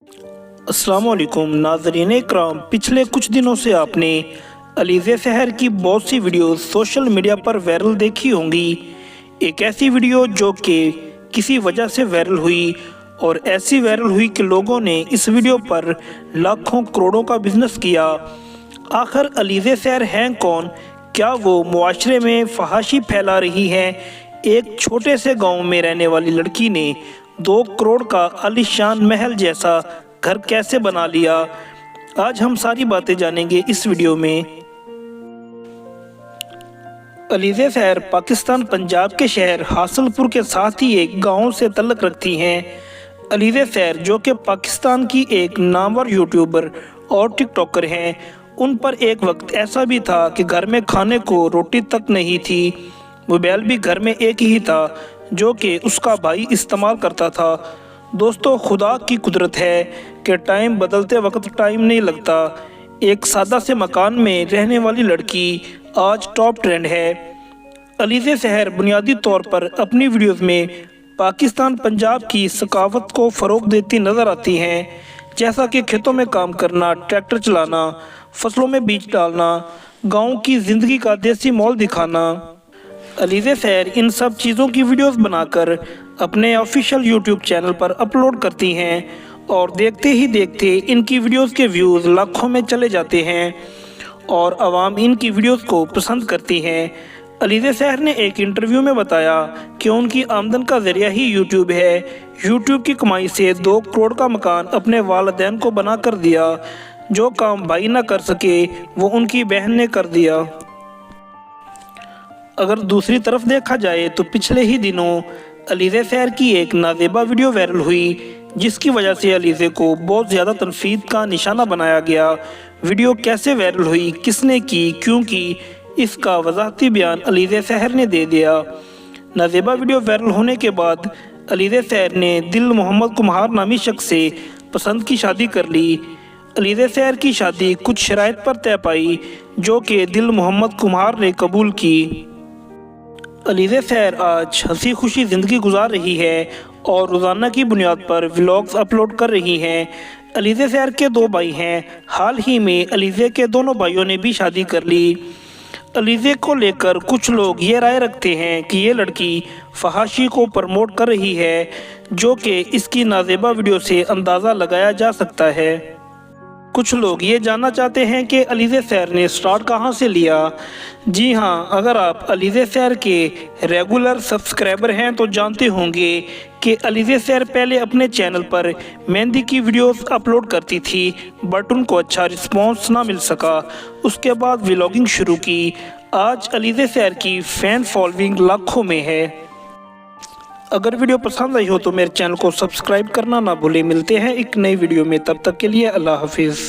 अस्सलाम वालेकुम नाज़रीन इकराम, पिछले कुछ दिनों से आपने अलीज़े सहर की बहुत सी वीडियोस सोशल मीडिया पर वायरल देखी होंगी। एक ऐसी वीडियो जो कि किसी वजह से वायरल हुई और ऐसी वायरल हुई कि लोगों ने इस वीडियो पर लाखों करोड़ों का बिजनेस किया। आखिर अलीज़े सहर हैं कौन? क्या वो मुआशरे में फहाशी फैला रही हैं? एक छोटे से गाँव में रहने वाली लड़की ने 2 करोड़ का आलीशान महल जैसा घर कैसे बना लिया? आज हम सारी बातें जानेंगे इस वीडियो में। अलीज़े सहर पाकिस्तान पंजाब के शहर हासलपुर के साथ ही एक गांव से तल्लुक़ रखती हैं। अलीज़े सहर जो कि पाकिस्तान की एक नामवर यूट्यूबर और टिकटॉकर हैं, उन पर एक वक्त ऐसा भी था कि घर में खाने को रोटी तक नहीं थी। मोबाइल भी घर में एक ही था जो कि उसका भाई इस्तेमाल करता था। दोस्तों, खुदा की कुदरत है कि टाइम बदलते वक्त टाइम नहीं लगता। एक सादा से मकान में रहने वाली लड़की आज टॉप ट्रेंड है। अलीज़े सहर बुनियादी तौर पर अपनी वीडियोस में पाकिस्तान पंजाब की सकाफत को फ़रोग़ देती नज़र आती हैं, जैसा कि खेतों में काम करना, ट्रैक्टर चलाना, फसलों में बीज डालना, गाँव की ज़िंदगी का देसी माहौल दिखाना। अलीज़े सहर इन सब चीज़ों की वीडियोस बनाकर अपने ऑफिशियल यूट्यूब चैनल पर अपलोड करती हैं और देखते ही देखते इनकी वीडियोस के व्यूज़ लाखों में चले जाते हैं और आवाम इनकी वीडियोस को पसंद करती हैं। अलीज़े सहर ने एक इंटरव्यू में बताया कि उनकी आमदन का ज़रिया ही यूट्यूब है। यूट्यूब की कमाई से 2 करोड़ का मकान अपने वालिदैन को बना कर दिया। जो काम भाई ना कर सके वो उनकी बहन ने कर दिया। अगर दूसरी तरफ देखा जाए तो पिछले ही दिनों अलीज़े सहर की एक नाज़ेबा वीडियो वायरल हुई, जिसकी वजह से अलीज़े को बहुत ज़्यादा तनकीद का निशाना बनाया गया। वीडियो कैसे वायरल हुई, किसने की, क्यों की, इसका वज़ाहती बयान अलीज़े सहर ने दे दिया। नाज़ेबा वीडियो वायरल होने के बाद अलीज़े सहर ने दिल मोहम्मद कुम्हार नामी शख्स से पसंद की शादी कर ली। अलीज़े सहर की शादी कुछ शराइत पर तय पाई जो कि दिल मोहम्मद कुम्हार ने कबूल की। अलीज़े सहर आज हंसी खुशी ज़िंदगी गुजार रही है और रोज़ाना की बुनियाद पर व्लॉग्स अपलोड कर रही हैं। अलीज़े सहर के 2 भाई हैं। हाल ही में अलीज़े के दोनों भाइयों ने भी शादी कर ली। अलीज़े को लेकर कुछ लोग ये राय रखते हैं कि ये लड़की फहाशी को प्रमोट कर रही है, जो कि इसकी नाज़ेबा वीडियो से अंदाज़ा लगाया जा सकता है। कुछ लोग ये जानना चाहते हैं कि अलीज़े सहर ने स्टार्ट कहाँ से लिया। जी हाँ, अगर आप अलीज़े सहर के रेगुलर सब्सक्राइबर हैं तो जानते होंगे कि अलीज़े सहर पहले अपने चैनल पर मेहंदी की वीडियोस अपलोड करती थी, बट उनको अच्छा रिस्पांस ना मिल सका। उसके बाद व्लॉगिंग शुरू की। आज अलीज़े सहर की फ़ैन फॉलोइंग लाखों में है। अगर वीडियो पसंद आई हो तो मेरे चैनल को सब्सक्राइब करना ना भूलें। मिलते हैं एक नई वीडियो में, तब तक के लिए अल्लाह हाफिज़।